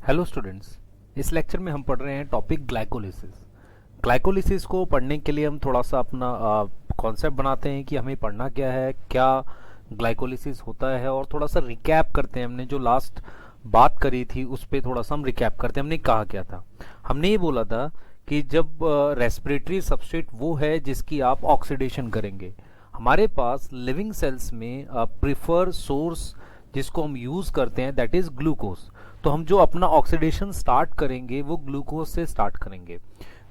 Hello students. इस lecture में हम पढ़ रहे हैं टॉपिक ग्लाइकोलिसिस। ग्लाइकोलिसिस को पढ़ने के लिए हम थोड़ा सा अपना कॉन्सेप्ट बनाते हैं कि हमें पढ़ना क्या है, क्या ग्लाइकोलिसिस होता है, और थोड़ा सा रिकैप करते हैं। हमने जो लास्ट बात करी थी उस पर थोड़ा सा हम रिकैप करते हैं। हमने कहा क्या था? हमने ये बोला था कि जब रेस्पिरेटरी सबस्ट्रेट वो है जिसकी आप ऑक्सीडेशन करेंगे। हमारे पास लिविंग सेल्स में प्रिफर सोर्स जिसको हम यूज़ करते हैं दैट इज़ ग्लूकोज। तो हम जो अपना ऑक्सीडेशन स्टार्ट करेंगे वो ग्लूकोज से स्टार्ट करेंगे।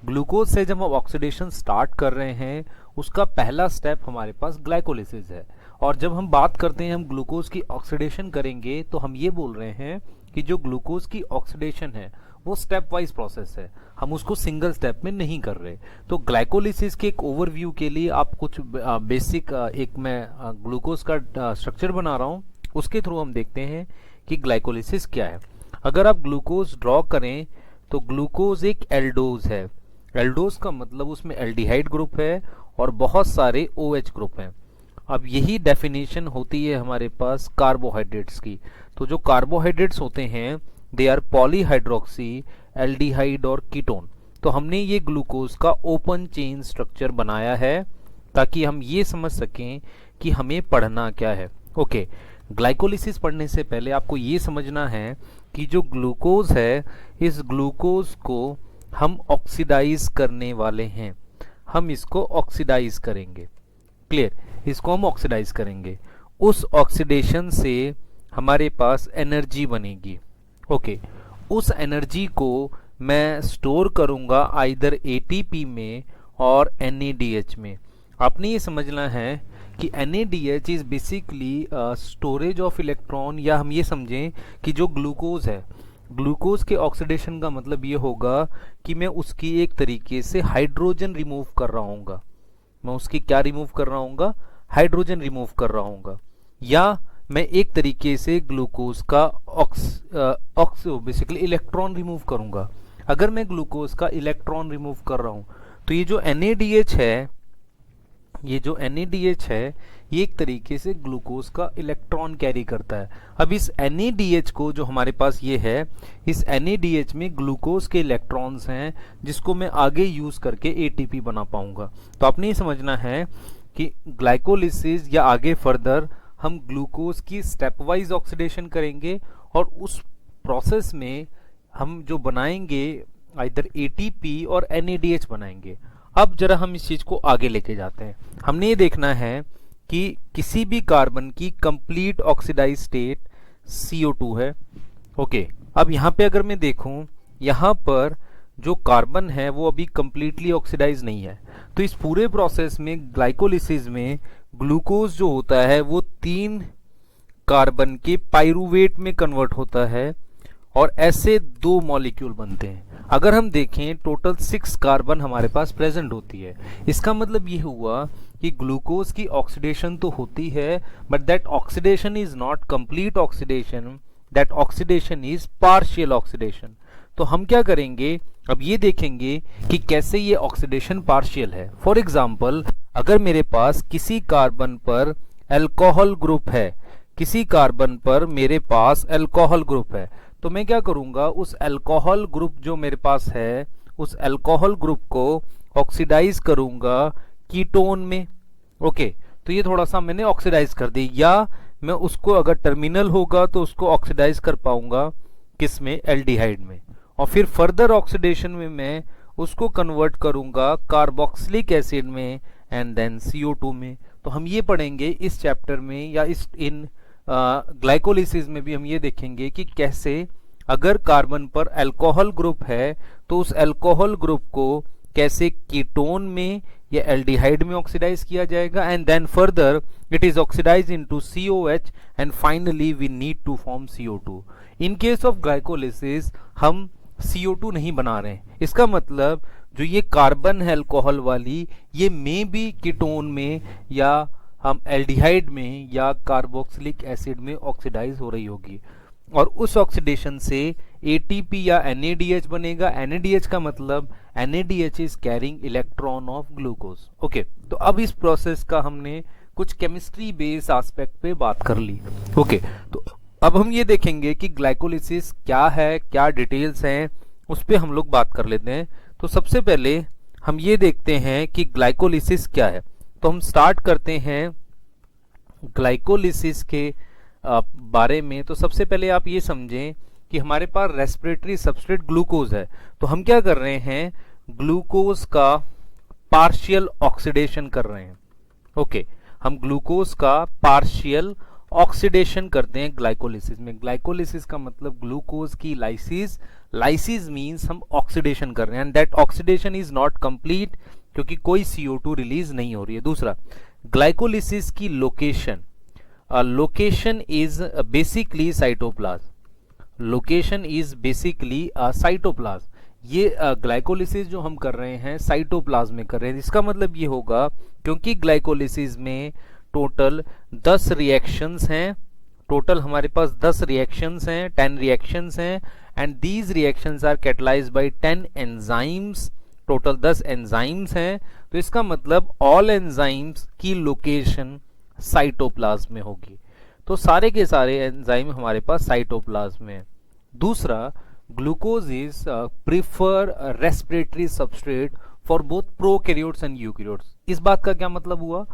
ग्लूकोज से जब हम ऑक्सीडेशन स्टार्ट कर रहे हैं उसका पहला स्टेप हमारे पास ग्लाइकोलिसिस है। और जब हम बात करते हैं हम ग्लूकोज की ऑक्सीडेशन करेंगे तो हम ये बोल रहे हैं कि जो ग्लूकोज की ऑक्सीडेशन है वो स्टेप वाइज प्रोसेस है, हम उसको सिंगल स्टेप में नहीं कर रहे। तो ग्लाइकोलिसिस के एक ओवरव्यू के लिए आप कुछ बेसिक एक मैं ग्लूकोज का स्ट्रक्चर बना रहा हूँ, उसके थ्रू हम देखते हैं कि ग्लाइकोलिसिस क्या है। अगर आप ग्लूकोज ड्रॉ करें तो ग्लूकोज एक एल्डोज है। एल्डोज का मतलब उसमें एल्डिहाइड ग्रुप है और बहुत सारे OH ग्रुप हैं। अब यही डेफिनेशन होती है हमारे पास कार्बोहाइड्रेट्स की। तो जो कार्बोहाइड्रेट्स होते हैं दे आर पॉलीहाइड्रोक्सी, एल्डिहाइड और कीटोन। तो हमने ये ग्लूकोज का ओपन चेन स्ट्रक्चर बनाया है ताकि हम ये समझ सकें कि हमें पढ़ना क्या है। ओके, ग्लाइकोलिसिस पढ़ने से पहले आपको ये समझना है कि जो ग्लूकोज है इस ग्लूकोज को हम ऑक्सीडाइज करने वाले हैं। हम इसको ऑक्सीडाइज करेंगे। क्लियर? इसको हम ऑक्सीडाइज करेंगे। उस ऑक्सीडेशन से हमारे पास एनर्जी बनेगी। ओके, उस एनर्जी को मैं स्टोर करूंगा आइदर ATP में और NADH में। आपने ये समझना है कि NADH is basically storage of electron, या हम ये समझें कि जो ग्लूकोज है, ग्लूकोज के ऑक्सीडेशन का मतलब ये होगा कि मैं उसकी एक तरीके से हाइड्रोजन रिमूव कर रहा हूँगा। मैं उसकी क्या रिमूव कर रहा हूँगा? हाइड्रोजन रिमूव कर रहा हूँगा। या मैं एक तरीके से ग्लूकोज का बेसिकली इलेक्ट्रॉन रिमूव करूँगा। अगर मैं ग्लूकोज का इलेक्ट्रॉन रिमूव कर रहा हूँ तो ये जो NADH है, ये एक तरीके से ग्लूकोज का इलेक्ट्रॉन कैरी करता है। अब इस NADH को जो हमारे पास ये है, इस NADH में ग्लूकोज के इलेक्ट्रॉन्स हैं जिसको मैं आगे यूज करके ATP बना पाऊंगा। तो आपने ये समझना है कि ग्लाइकोलिसिस या आगे फर्दर हम ग्लूकोज की स्टेप वाइज ऑक्सीडेशन करेंगे और उस प्रोसेस में हम जो बनाएंगे आइदर ATP और NADH बनाएंगे। अब जरा हम इस चीज को आगे लेके जाते हैं। हमने ये देखना है कि किसी भी कार्बन की कंप्लीट ऑक्सीडाइज स्टेट CO2 है। ओके, अब यहाँ पे अगर मैं देखूं, यहाँ पर जो कार्बन है वो अभी कंप्लीटली ऑक्सीडाइज नहीं है। तो इस पूरे प्रोसेस में ग्लाइकोलिसिस में ग्लूकोज जो होता है वो 3 कार्बन के पाइरूवेट में कन्वर्ट होता है और ऐसे 2 मॉलिक्यूल बनते हैं। अगर हम देखें टोटल 6 कार्बन हमारे पास प्रेजेंट होती है। इसका मतलब ये हुआ कि ग्लूकोज की ऑक्सीडेशन तो होती है but that oxidation is not complete oxidation, that oxidation is partial oxidation. तो हम क्या करेंगे, अब ये देखेंगे कि कैसे ये ऑक्सीडेशन पार्शियल है। फॉर एग्जाम्पल, अगर मेरे पास किसी कार्बन पर अल्कोहल ग्रुप है, किसी कार्बन पर मेरे पास अल्कोहल ग्रुप है, तो मैं क्या करूंगा, उस अल्कोहल ग्रुप जो मेरे पास है उस अल्कोहल ग्रुप को ऑक्सीडाइज करूंगा कीटोन में। ओके, तो ये थोड़ा सा मैंने ऑक्सीडाइज कर दी। या मैं उसको अगर टर्मिनल होगा तो उसको ऑक्सीडाइज कर पाऊंगा किस में? एल्डिहाइड में। और फिर फर्दर ऑक्सीडेशन में मैं उसको कन्वर्ट करूंगा कार्बोक्सिलिक एसिड में एंड देन CO2 में। तो हम ये पढ़ेंगे इस चैप्टर में, या इन ग्लाइकोलिसिस में भी हम ये देखेंगे कि कैसे अगर कार्बन पर अल्कोहल ग्रुप है तो उस अल्कोहल ग्रुप को कैसे कीटोन में या एल्डिहाइड में ऑक्सीडाइज किया जाएगा and then further it is oxidise into COH and finally we need to form CO2। In case of glycolysis हम CO2 नहीं बना रहे हैं। इसका मतलब जो ये कार्बन है अल्कोहल वाली, ये मे बी कीटोन में या हम एल्डिहाइड में या कार्बोक्सिलिक एसिड में ऑक्सीडाइज हो रही होगी और उस ऑक्सीडेशन से ATP या NADH बनेगा। NADH का मतलब NADH is carrying electron of glucose. Okay, तो अब इस प्रोसेस का हमने कुछ केमिस्ट्री बेस्ड एस्पेक्ट पे बात कर ली। ओके, तो अब हम ये देखेंगे कि ग्लाइकोलिसिस क्या है, क्या डिटेल्स हैं, उस पे हम लोग बात कर लेते हैं। तो सबसे पहले हम ये देखते हैं कि ग्लाइकोलिसिस क्या है। तो हम स्टार्ट करते हैं ग्लाइकोलिसिस के बारे में। तो सबसे पहले आप ये समझें कि हमारे पास रेस्पिरेटरी सबस्ट्रेट ग्लूकोज है। तो हम क्या कर रहे हैं, ग्लूकोज का पार्शियल ऑक्सीडेशन कर रहे हैं। ओके, हम ग्लूकोज का पार्शियल ऑक्सीडेशन करते हैं ग्लाइकोलिसिस में। ग्लाइकोलिसिस का मतलब ग्लूकोज की लाइसिस, लाइसिस मींस हम ऑक्सीडेशन कर रहे हैं, and that oxidation is not complete क्योंकि कोई CO2 रिलीज नहीं हो रही है। दूसरा, ग्लाइकोलिसिस की location, location is basically cytoplasm. Location is basically cytoplasm. ये ग्लाइकोलिसिस जो हम कर रहे हैं साइटोप्लाज्म में कर रहे हैं। इसका मतलब ये होगा क्योंकि ग्लाइकोलिसिस में टोटल 10 रिएक्शंस हैं, टोटल हमारे पास 10 रिएक्शंस हैं, 10 रिएक्शंस हैं, and these reactions are catalysed by 10 enzymes. Total 10 enzymes हैं। तो इसका मतलब ऑल एंजाइम्स की लोकेशन साइटोप्लाज्म में होगी। तो सारे के सारे एंजाइम हमारे पास साइटोप्लाज्म में है। दूसरा, glucose is prefer respiratory substrate for both prokaryotes and eukaryotes. इस बात का क्या मतलब हुआ?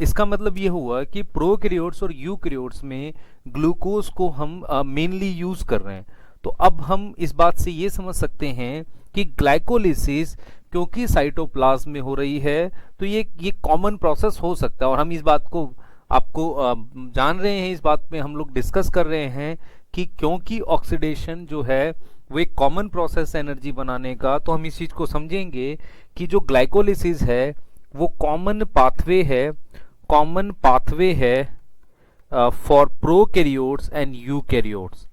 इसका मतलब ये हुआ कि प्रोकैरियोट्स और यूकैरियोट्स में ग्लूकोज को हम मेनली यूज कर रहे हैं। तो अब हम इस बात से ये समझ सकते हैं कि ग्लाइकोलिसिस क्योंकि साइटोप्लाज्म में हो रही है तो ये कॉमन प्रोसेस हो सकता है। और हम इस बात को आपको जान रहे हैं, इस बात में हम लोग डिस्कस कर रहे हैं कि क्योंकि ऑक्सीडेशन जो है वो एक कॉमन प्रोसेस एनर्जी बनाने का, तो हम इस चीज को समझेंगे कि जो ग्लाइकोलिसिस है वो कॉमन पाथवे है, कॉमन पाथवे है for prokaryotes and eukaryotes.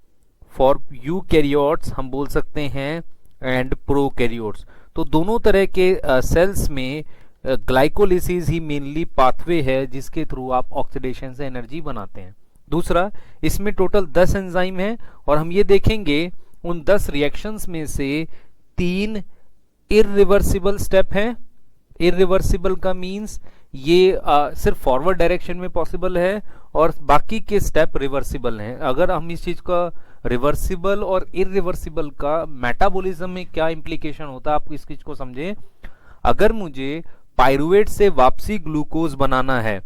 For eukaryotes हम बोल सकते हैं एंड प्रोकैरियोट्स। तो दोनों तरह के सेल्स में ग्लाइकोलिसिस ही मेनली पाथवे है जिसके थ्रू आप ऑक्सीडेशन से एनर्जी बनाते हैं। दूसरा, इसमें टोटल 10 एंजाइम है और हम ये देखेंगे उन 10 रिएक्शंस में से 3 इरिवर्सिबल स्टेप हैं। इरिवर्सिबल का मींस ये सिर्फ फॉरवर्ड डायरेक्शन में पॉसिबल है और बाकी के स्टेप रिवर्सिबल हैं। अगर हम इस चीज का रिवर्सिबल और इरिवर्सिबल का मेटाबॉलिज्म में क्या इंप्लीकेशन होता है आप इस चीज को समझें। अगर मुझे पाइरुवेट से वापसी ग्लूकोज बनाना है,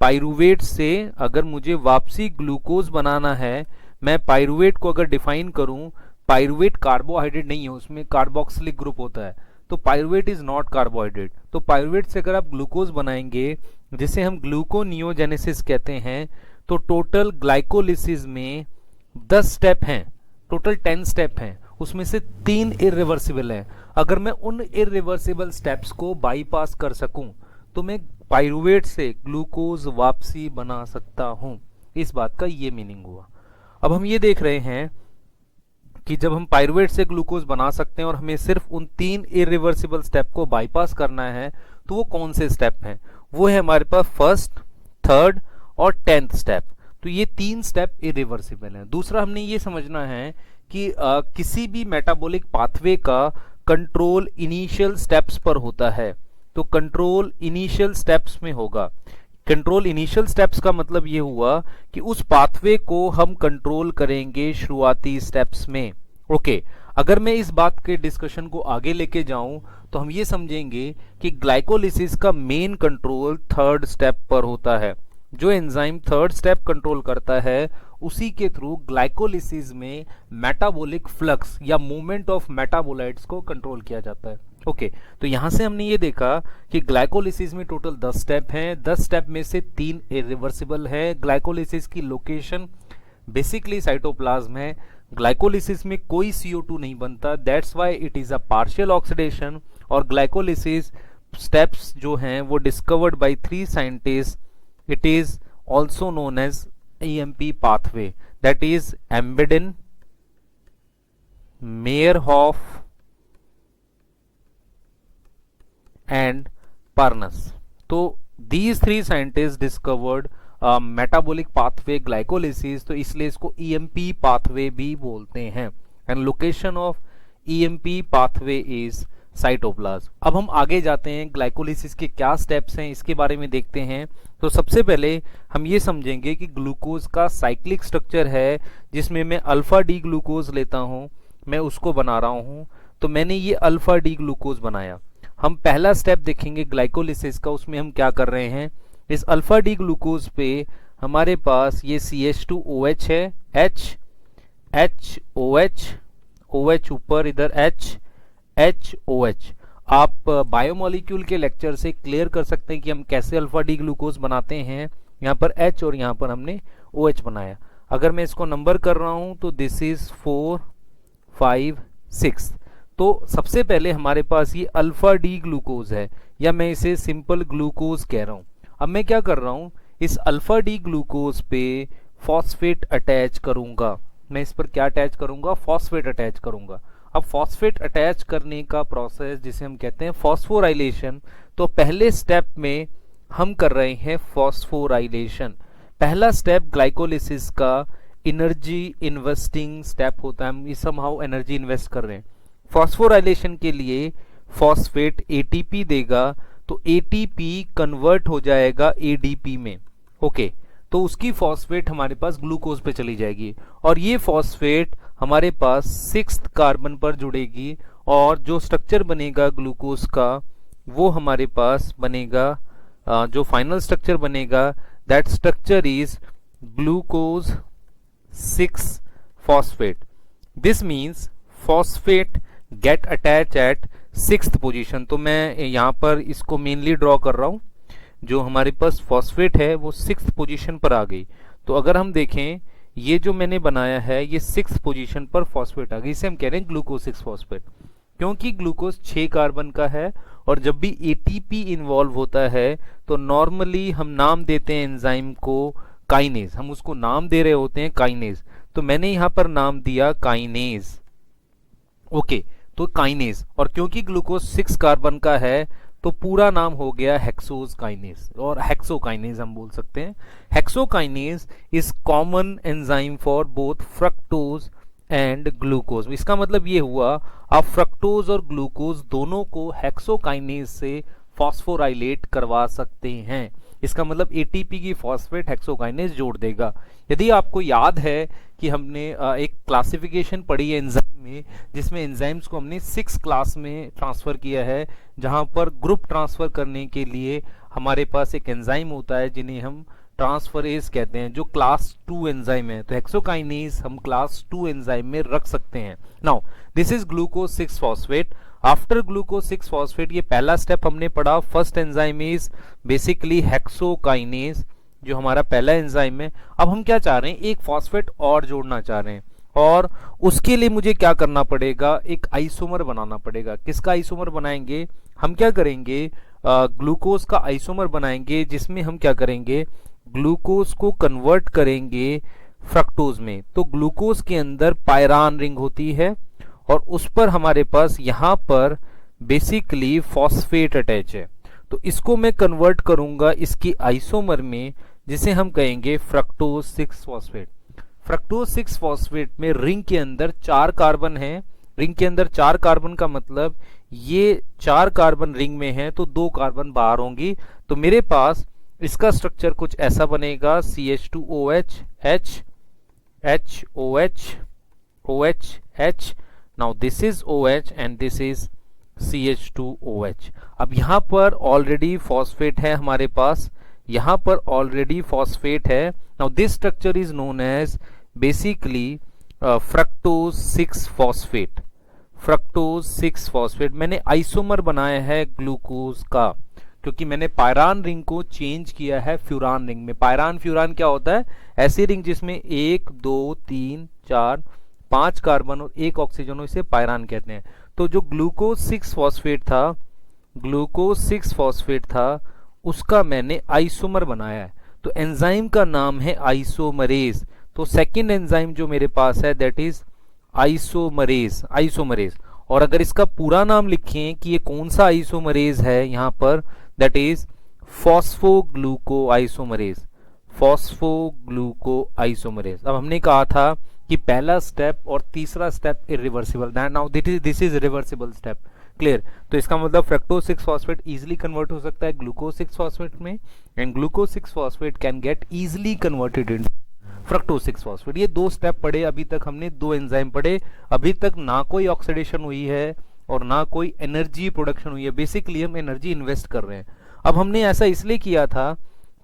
पाइरुवेट से अगर मुझे वापसी ग्लूकोज बनाना है, मैं पाइरुवेट को अगर डिफाइन करूं, पाइरुवेट कार्बोहाइड्रेट नहीं है, उसमें कार्बोक्सिलिक ग्रुप होता है, तो पाइरुवेट इज नॉट कार्बोहाइड्रेट। तो पाइरुवेट से अगर आप ग्लूकोज बनाएंगे जिसे हम ग्लूकोनियोजेनेसिस कहते हैं, तो टोटल ग्लाइकोलिसिस में 10 स्टेप हैं, टोटल 10 स्टेप हैं, उसमें से 3 इरिवर्सिबल हैं। अगर मैं उन इरिवर्सिबल स्टेप्स को बाईपास कर सकूं तो मैं पाइरुवेट से ग्लूकोज वापसी बना सकता हूं। इस बात का ये मीनिंग हुआ। अब हम ये देख रहे हैं कि जब हम पाइरुवेट से ग्लूकोज बना सकते हैं और हमें सिर्फ उन 3 इरिवर्सिबल स्टेप को बाईपास करना है, तो वो कौन से स्टेप हैं? वो है हमारे पास फर्स्ट, थर्ड और 10th स्टेप। तो ये 3 स्टेप इरिवर्सिबल हैं। दूसरा, हमने ये समझना है कि किसी भी मेटाबॉलिक पाथवे का कंट्रोल इनिशियल स्टेप्स पर होता है। तो कंट्रोल इनिशियल स्टेप्स में होगा। कंट्रोल इनिशियल स्टेप्स का मतलब ये हुआ कि उस पाथवे को हम कंट्रोल करेंगे शुरुआती स्टेप्स में। ओके, अगर मैं इस बात के डिस्कशन को आगे लेके जाऊं तो हम ये समझेंगे कि ग्लाइकोलिसिस का मेन कंट्रोल 3rd स्टेप पर होता है। जो एंजाइम 3rd स्टेप कंट्रोल करता है उसी के थ्रू ग्लाइकोलिसिस में मेटाबॉलिक फ्लक्स या मूवमेंट ऑफ मेटाबोलाइट्स को कंट्रोल किया जाता है। ओके, तो यहां से हमने ये देखा कि ग्लाइकोलिसिस में टोटल 10 स्टेप हैं। 10 स्टेप में से 3 इरिवर्सिबल है। ग्लाइकोलिसिस की लोकेशन बेसिकली साइटोप्लाज्म है। ग्लाइकोलिसिस में कोई CO2 नहीं बनता, that's why it is a partial oxidation. और ग्लाइकोलिसिस स्टेप्स जो हैं वो discovered by 3 scientist. It is also known as EMP pathway, that is Embedden, Meyerhoff and Parnas. तो these 3 scientists discovered metabolic pathway glycolysis, तो इसलिए इसको EMP pathway भी बोलते हैं। And location of EMP pathway is cytoplasm. अब हम आगे जाते हैं, ग्लाइकोलिसिस के क्या स्टेप्स हैं इसके बारे में देखते हैं। तो सबसे पहले हम ये समझेंगे कि ग्लूकोज का साइक्लिक स्ट्रक्चर है, जिसमें मैं अल्फा डी ग्लूकोज लेता हूँ, मैं उसको बना रहा हूँ। तो मैंने ये अल्फा डी ग्लूकोज बनाया। हम पहला स्टेप देखेंगे ग्लाइकोलिसिस का, उसमें हम क्या कर रहे हैं, इस अल्फा डी ग्लूकोज पे हमारे पास ये CH2OH है, HOH, OH ऊपर, इधर HOH। आप बायोमोलिक्यूल के लेक्चर से क्लियर कर सकते हैं कि हम कैसे अल्फा डी ग्लूकोज बनाते हैं। यहाँ पर H और यहाँ पर हमने OH बनाया। अगर मैं इसको नंबर कर रहा हूँ तो दिस इज 4, 5, 6। तो सबसे पहले हमारे पास ये अल्फा डी ग्लूकोज है, या मैं इसे सिंपल ग्लूकोज कह रहा हूँ। अब मैं क्या कर रहा हूँ, इस अल्फा डी ग्लूकोज पे फॉस्फेट अटैच करूंगा। मैं इस पर क्या अटैच करूंगा, फॉस्फेट अटैच करूंगा। अब फॉस्फेट अटैच करने का प्रोसेस जिसे हम कहते हैं फॉस्फोराइलेशन, तो पहले स्टेप में हम कर रहे हैं फॉस्फोराइलेशन। पहला स्टेप ग्लाइकोलिसिस का एनर्जी इन्वेस्टिंग स्टेप होता है, हम समहाउ एनर्जी इन्वेस्ट कर रहे हैं। फॉस्फोराइलेशन के लिए फॉस्फेट एटीपी देगा, तो एटीपी कन्वर्ट हो जाएगा एडीपी में। ओके, तो उसकी फॉस्फेट हमारे पास ग्लूकोज पे चली जाएगी, और ये फॉस्फेट हमारे पास 6th कार्बन पर जुड़ेगी, और जो स्ट्रक्चर बनेगा ग्लूकोज का वो हमारे पास बनेगा, जो फाइनल स्ट्रक्चर बनेगा, that structure is glucose 6 phosphate. This means phosphate get attach eight 6th position. तो मैं यहाँ पर इसको मेनली ड्रॉ कर रहा हूँ, जो हमारे पास फॉस्फेट है वो 6th पोजीशन पर आ गई। तो अगर हम देखें, ये जो मैंने बनाया है ये 6th पोजीशन पर फॉस्फेट आ गई, इसे हम कह रहे हैं ग्लूकोज 6 फॉस्फेट। क्योंकि ग्लूकोज 6 कार्बन का है, और जब भी एटीपी इन्वॉल्व होता है तो नॉर्मली हम नाम देते हैं एंजाइम को काइनेज, हम उसको नाम दे रहे होते हैं काइनेज। तो मैंने यहाँ पर नाम दिया काइनेज। ओके, तो काइनेज, और क्योंकि ग्लूकोज 6 कार्बन का है तो पूरा नाम हो गया हेक्सोज काइनेज, और हेक्सोकाइनेज हम बोल सकते हैं। Hexokinase is common enzyme for both fructose and glucose. इसका मतलब ये हुआ, आप फ्रक्टोज और ग्लूकोज दोनों को हेक्सोकाइनेज से फॉस्फोराइलेट करवा सकते हैं। इसका मतलब एटीपी की फॉस्फेट हेक्सोकाइनेज जोड़ देगा। यदि आपको याद है कि हमने एक क्लासिफिकेशन पढ़ी है एंजाइम में, जिसमें एंजाइम्स को हमने 6 क्लास में ट्रांसफर किया है, जहां पर ग्रुप ट्रांसफर करने के लिए हमारे पास एक एंजाइम होता है जिन्हें हम ट्रांसफरेज कहते हैं, जो क्लास 2 एंजाइम है। तो हेक्सोकाइनेज हम क्लास 2 एंजाइम में रख सकते हैं। Now this is glucose 6 phosphate. After glucose 6 phosphate, ये पहला स्टेप हमने पढ़ा। First enzyme is basically hexokinase, जो हमारा पहला एंजाइम है। अब हम क्या चाह रहे हैं, एक फॉस्फेट और जोड़ना चाह रहे हैं, और उसके लिए मुझे क्या करना पड़ेगा, एक आइसोमर बनाना पड़ेगा। किसका आइसोमर बनाएंगे, हम क्या करेंगे, ग्लूकोज का आइसोमर बनाएंगे, जिसमें हम क्या करेंगे, ग्लूकोज को कन्वर्ट करेंगे फ्रक्टोज में। तो ग्लूकोज के अंदर पायरान रिंग होती है, और उस पर हमारे पास यहाँ पर बेसिकली फॉस्फेट अटैच है। तो इसको मैं कन्वर्ट करूंगा इसकी आइसोमर में, जिसे हम कहेंगे फ्रक्टोज 6 फॉस्फेट। फ्रक्टोज 6 फॉस्फेट में रिंग के अंदर 4 कार्बन है। रिंग के अंदर 4 कार्बन का मतलब ये 4 कार्बन रिंग में है, तो 2 कार्बन बाहर होंगी। तो मेरे पास इसका स्ट्रक्चर कुछ ऐसा बनेगा, CH2OH, HOH, OH, H। Now this is OH and this is CH2OH। अब यहाँ पर ऑलरेडी फॉस्फेट है हमारे पास, यहाँ पर ऑलरेडी फॉस्फेट है। Now this structure is known as basically fructose 6 phosphate. Fructose 6 phosphate मैंने आइसोमर बनाया है ग्लूकोज का, क्योंकि मैंने पायरान रिंग को चेंज किया है फ्यूरान रिंग में। पायरान फ्यूरान क्या होता है, ऐसी रिंग जिसमें 1 2 3 4 5 कार्बन और 1 ऑक्सीजन हो, इसे पायरान कहते हैं। तो जो ग्लूकोज 6 फॉस्फेट था, ग्लूकोज 6 फॉस्फेट था, उसका मैंने आइसोमर बनाया है। तो एंजाइम का नाम है आइसोमरेज। तो सेकंड एंजाइम जो मेरे पास है दैट इज आइसोमरेज, आइसोमरेज। और अगर इसका पूरा नाम लिखें कि ये कौन सा आइसोमरेज है, यहाँ पर दैट इज फॉस्फोग्लूको आइसोमरेज, फॉस्फोग्लूको आइसोमरेज। अब हमने कहा था कि पहला स्टेप और तीसरा step irreversible, now this is reversible step. Clear. तो इसका मतलब फ्रक्टोज 6 फॉस्फेट इजीली कन्वर्ट हो सकता है ग्लूकोज 6 फॉस्फेट में, and glucose 6 phosphate can get easily converted in fructose 6 phosphate. ये दो स्टेप पढ़े अभी तक हमने, दो एंजाइम पढ़े। अभी तक ना कोई ऑक्सीडेशन हुई है और ना कोई एनर्जी प्रोडक्शन हुई है, बेसिकली हम एनर्जी इन्वेस्ट कर रहे हैं। अब हमने ऐसा इसलिए किया था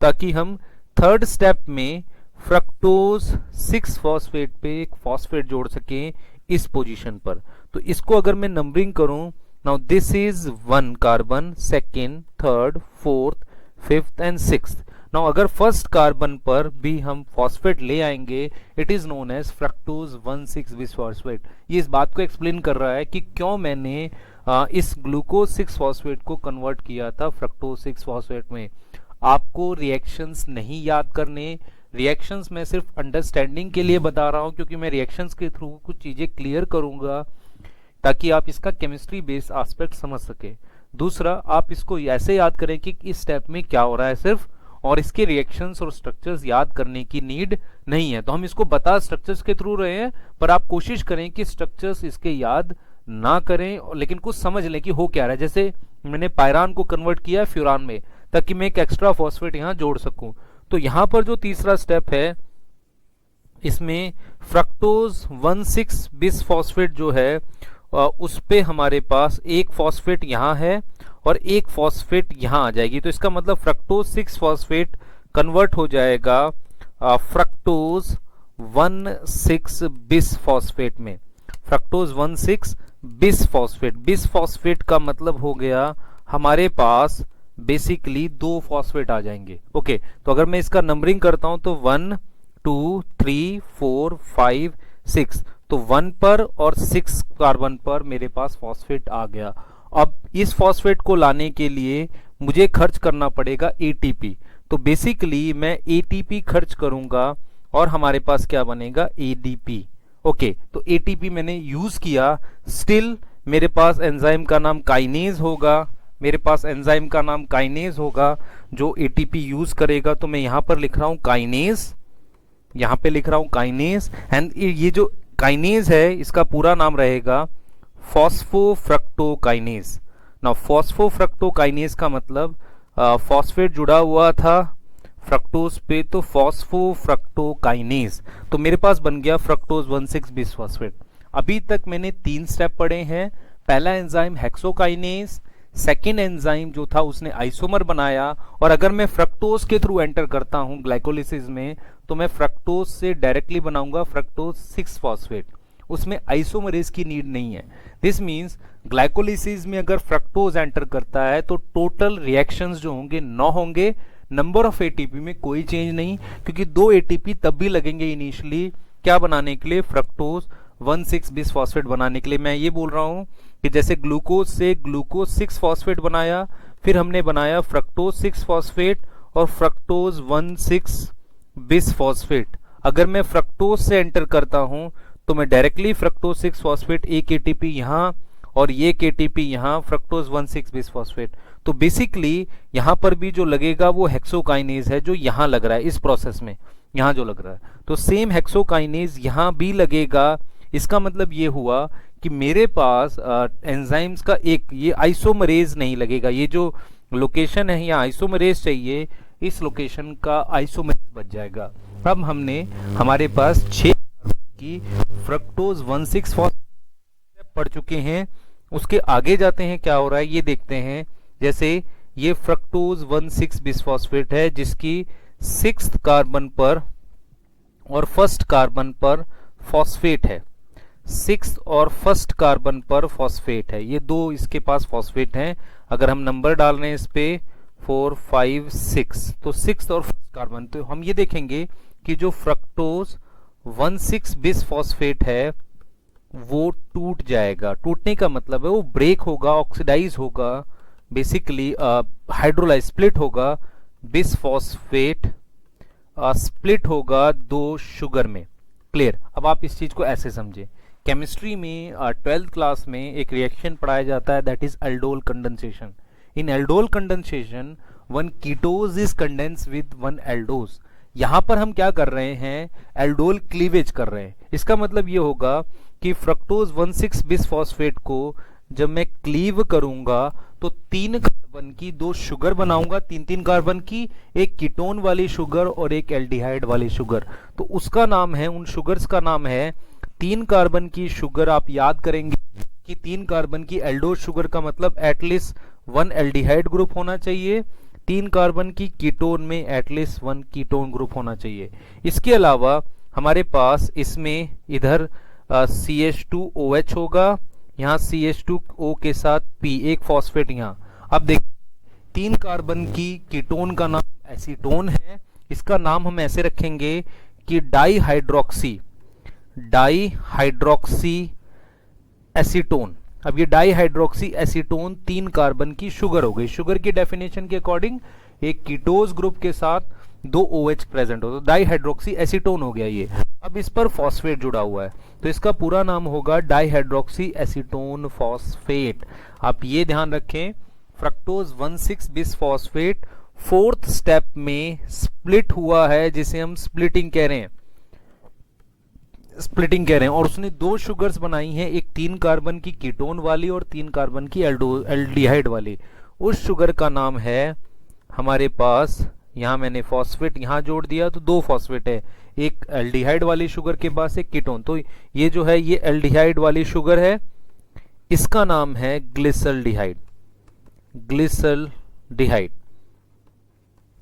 ताकि हम थर्ड स्टेप में फ्रक्टोज 6 फॉस्फेट पे एक फॉस्फेट जोड़ सकें इस पोजीशन पर। तो इसको अगर मैं नंबरिंग करूं, now this is 1 carbon, second, third, fourth, fifth and sixth. Now अगर फर्स्ट कार्बन पर भी हम फॉस्फेट ले आएंगे, it is known as fructose 1,6 bisphosphate. ये इस बात को एक्सप्लेन कर रहा है कि क्यों मैंने इस ग्लूकोज 6 फॉस्फेट को कन्वर्ट किया था फ्रक्टोज 6 फॉस्फेट में। आपको रिएक्शंस नहीं याद करने, रिएक्शंस मैं सिर्फ अंडरस्टैंडिंग के लिए बता रहा हूं, क्योंकि मैं रिएक्शंस के थ्रू कुछ चीजें क्लियर करूंगा ताकि आप इसका केमिस्ट्री बेस्ड एस्पेक्ट समझ सके। दूसरा, आप इसको ऐसे याद करें कि इस स्टेप में क्या हो रहा है सिर्फ, और इसके रिएक्शंस और स्ट्रक्चर्स याद करने की नीड नहीं है। तो हम इसको बता स्ट्रक्चर्स के थ्रू रहे हैं, पर आप कोशिश करें कि स्ट्रक्चर्स इसके याद ना करें, लेकिन कुछ समझ लें कि हो क्या रहा है। जैसे मैंने पायरान को कन्वर्ट किया फ्यूरान में ताकि मैं एक एक्स्ट्रा फॉस्फेट यहां जोड़ सकूं। तो यहां पर जो तीसरा स्टेप है, इसमें फ्रक्टोज 1,6 बिसफॉस्फेट जो है उस पे हमारे पास एक फॉस्फेट यहां है और एक फॉस्फेट यहां आ जाएगी। तो इसका मतलब फ्रक्टोज 6 फॉस्फेट कन्वर्ट हो जाएगा फ्रक्टोज 1,6 बिसफॉस्फेट में। फ्रक्टोज 1,6 बिसफॉस्फेट, बिसफॉस्फेट का मतलब हो गया हमारे पास बेसिकली 2 फॉस्फेट आ जाएंगे। ओके, तो अगर मैं इसका नंबरिंग करता हूं तो 1, 2, 3, 4, 5, 6, तो 1 पर और 6 कार्बन पर मेरे पास फॉस्फेट आ गया। अब इस फॉस्फेट को लाने के लिए मुझे खर्च करना पड़ेगा एटीपी। तो बेसिकली मैं एटीपी खर्च करूंगा और हमारे पास क्या बनेगा, एडीपी। ओके, तो एटीपी मैंने यूज किया, स्टिल मेरे पास एंजाइम का नाम काइनेज होगा, मेरे पास एंजाइम का नाम काइनेज होगा जो एटीपी यूज करेगा। तो मैं यहां पर लिख रहा हूं काइनेज, यहां पे लिख रहा हूं काइनेज, एंड ये जो काइनेज है इसका पूरा नाम रहेगा फॉस्फोफ्रक्टोकाइनेज। ना फॉस्फोफ्रक्टोकाइनेज का मतलब फॉस्फेट जुड़ा हुआ था फ्रक्टोज पे, तो फॉस्फोफ्रक्टोकाइनेज। तो मेरे पास बन गया फ्रक्टोज 1,6 बिसफॉस्फेट। अभी तक मैंने 3 स्टेप पढ़े हैं। पहला एंजाइम हेक्सोकाइनेज, सेकेंड एंजाइम जो था उसने आइसोमर बनाया, और अगर मैं फ्रक्टोज के थ्रू एंटर करता हूं ग्लाइकोलिसिस में तो मैं फ्रक्टोज से डायरेक्टली बनाऊंगा फ्रक्टोज 6 फॉस्फेट, उसमें आइसोमरेज की नीड नहीं है। दिस मींस ग्लाइकोलिसिस में अगर फ्रक्टोज एंटर करता है तो टोटल रिएक्शंस जो होंगे 9 होंगे, नंबर ऑफ एटीपी में कोई चेंज नहीं, क्योंकि 2 एटीपी तब भी लगेंगे इनिशियली क्या बनाने के लिए, फ्रक्टोज 1,6 बिसफॉस्फेट बनाने के लिए। मैं ये बोल रहा हूं कि जैसे ग्लूकोज से ग्लूकोज 6 फॉस्फेट बनाया, फिर हमने बनाया फ्रक्टोज 6 फॉस्फेट और फ्रक्टोज 1,6 बिसफॉस्फेट। अगर मैं फ्रक्टोज से एंटर करता हूं तो मैं डायरेक्टली फ्रक्टोज 6 फॉस्फेट एक एटीपी यहां और ये एटीपी यहां फ्रक्टोज 1,6 बिसफॉस्फेट। तो बेसिकली यहां पर भी जो लगेगा वो हेक्सोकाइनेज है जो यहां लग रहा है इस प्रोसेस में, यहां जो लग रहा है। तो सेम हेक्सोकाइनेज यहां भी लगेगा। इसका मतलब ये हुआ कि मेरे पास एंजाइम्स का एक ये आइसोमरेज नहीं लगेगा, ये जो लोकेशन है यहाँ आइसोमरेज चाहिए, इस लोकेशन का आइसोमरेज बच जाएगा। अब हमने हमारे पास 6 की फ्रक्टोज 1,6 फॉस्फेट पढ़ चुके हैं। उसके आगे जाते हैं, क्या हो रहा है ये देखते हैं। जैसे ये फ्रक्टोज 1,6 बिसफॉस्फेट है जिसकी 6th कार्बन पर और 1st कार्बन पर फॉस्फेट है, 6th और 1st कार्बन पर फॉस्फेट है। ये 2 इसके पास फॉस्फेट हैं। अगर हम नंबर डाल रहे हैं इस पे 4, 5, 6, तो 6th और 1st कार्बन, तो हम ये देखेंगे कि जो फ्रक्टोज 1,6 बिसफॉस्फेट है वो टूट जाएगा। टूटने का मतलब है वो ब्रेक होगा, ऑक्सीडाइज होगा, बेसिकली हाइड्रोलाइज स्प्लिट होगा, बिसफॉस्फेट स्प्लिट होगा 2 शुगर में। क्लियर। अब आप इस चीज को ऐसे समझे, केमिस्ट्री में 12th क्लास में एक रिएक्शन पढ़ाया जाता है that is aldol condensation. In aldol condensation 1 ketose is condense with 1 aldose. यहां पर हम क्या कर रहे हैं, एल्डोल क्लीवेज कर रहे हैं। इसका मतलब ये होगा कि फ्रक्टोज 1,6 बिसफॉस्फेट को जब मैं क्लीव करूंगा तो 3 कार्बन की 2 शुगर बनाऊंगा, 3 कार्बन की, एक कीटोन वाली शुगर और एक एल्डिहाइड वाली शुगर। तो उसका नाम है, उन शुगर्स का नाम है 3 कार्बन की शुगर। आप याद करेंगे कि 3 कार्बन की एल्डोज शुगर का मतलब एटलीस्ट 1 एल्डिहाइड ग्रुप होना चाहिए, 3 कार्बन की कीटोन में एटलीस्ट 1 कीटोन ग्रुप होना चाहिए। इसके अलावा हमारे पास इसमें इधर CH2OH होगा, यहाँ CH2O के साथ P, एक फॉस्फेट यहाँ। अब देखिए 3 कार्बन की कीटोन का नाम एसीटोन है, इसका नाम हम ऐसे रखेंगे कि डाईहाइड्रोक्सी एसीटोन। अब ये डाईहाइड्रोक्सी एसीटोन 3 कार्बन की शुगर हो गई। शुगर की डेफिनेशन के अकॉर्डिंग एक कीटोज ग्रुप के साथ 2 OH प्रेजेंट हो, तो डाईहाइड्रोक्सी एसीटोन हो गया ये। अब इस पर फॉस्फेट जुड़ा हुआ है, तो इसका पूरा नाम होगा डाईहाइड्रोक्सी एसीटोन फॉस्फेट। आप ये ध्यान रखें, फ्रक्टोज 1,6 बिसफॉस्फेट 4th स्टेप में स्प्लिट हुआ है, जिसे हम स्प्लिटिंग कह रहे हैं, और उसने 2 शुगर्स बनाई हैं, एक 3 कार्बन की कीटोन वाली और 3 कार्बन की एल्डिहाइड वाली। उस शुगर का नाम है हमारे पास, यहाँ मैंने फॉस्फेट यहाँ जोड़ दिया तो 2 फॉस्फेट है, एक एल्डिहाइड वाली शुगर के पास एक कीटोन, तो ये जो है ये एल्डिहाइड वाली शुगर है, इसका नाम है ग्लिसल्डिहाइड।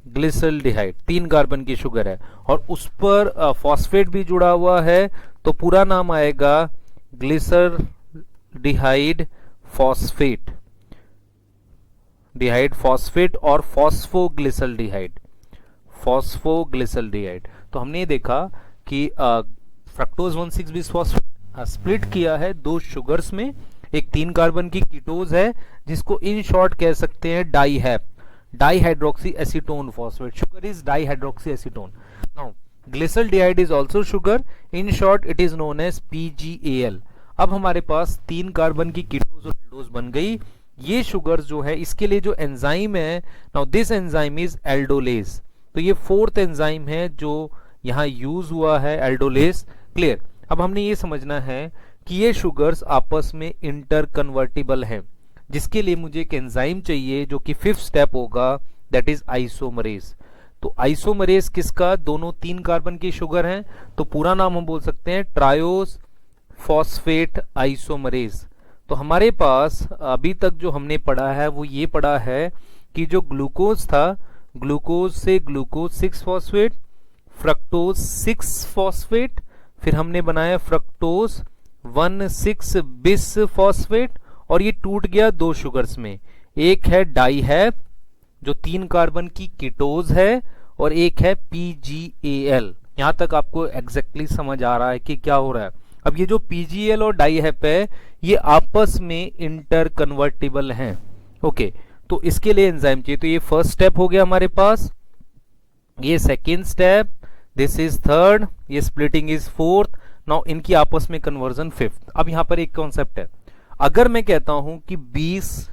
ग्लिसल्डिहाइड 3 कार्बन की शुगर है और उस पर फॉस्फेट भी जुड़ा हुआ है, तो पूरा नाम आएगा ग्लिसल्डिहाइड फॉस्फेट, और फॉस्फोग्लिसल्डिहाइड। तो हमने ये देखा कि फ्रक्टोज 1,6 बिसफॉस्फेट स्प्लिट किया है 2 शुगर्स में, एक 3 कार्बन की कीटोज है जिसको इन शॉर्ट कह सकते हैं dihydroxy acetone phosphate. Sugar is dihydroxy acetone. Now glyceraldehyde is also sugar, in short it is known as PgAl। अब हमारे पास 3 कार्बन की कीटोज और एल्डोज बन गई। ये शुगर जो है, इसके लिए जो एंजाइम है, now this enzyme is aldolase. तो ये 4th एंजाइम है जो यहाँ यूज हुआ है, एल्डोलेज। क्लियर। अब हमने ये समझना है कि ये शुगर्स आपस में इंटर कन्वर्टिबल हैं, जिसके लिए मुझे एक एंजाइम चाहिए जो कि 5th स्टेप होगा, दैट इज आइसोमरेज। तो आइसोमरेज किसका, दोनों 3 कार्बन की शुगर हैं, तो पूरा नाम हम बोल सकते हैं ट्रायोस फॉस्फेट आइसोमरेज। तो हमारे पास अभी तक जो हमने पढ़ा है वो ये पढ़ा है कि जो ग्लूकोज था, ग्लूकोज से ग्लूकोज 6 फॉस्फेट, फ्रक्टोज 6 फॉस्फेट, फिर हमने बनाया फ्रक्टोज 1,6 बिस फॉस्फेट, और ये टूट गया 2 शुगर्स में, एक है डाईहैप जो 3 कार्बन की कीटोज है, और एक है PgAl। यहां तक आपको एग्जैक्टली समझ आ रहा है कि क्या हो रहा है। अब ये जो PgAl और डाईहैप है, ये आपस में इंटर कन्वर्टिबल हैं। ओके, तो इसके लिए एंजाइम चाहिए। तो ये 1st स्टेप हो गया हमारे पास, ये 2nd step, this is 3rd, ये स्प्लिटिंग इज 4th। नाउ इनकी आपस में कन्वर्जन 5th। अब यहां पर एक कॉन्सेप्ट है, अगर मैं कहता हूं कि 20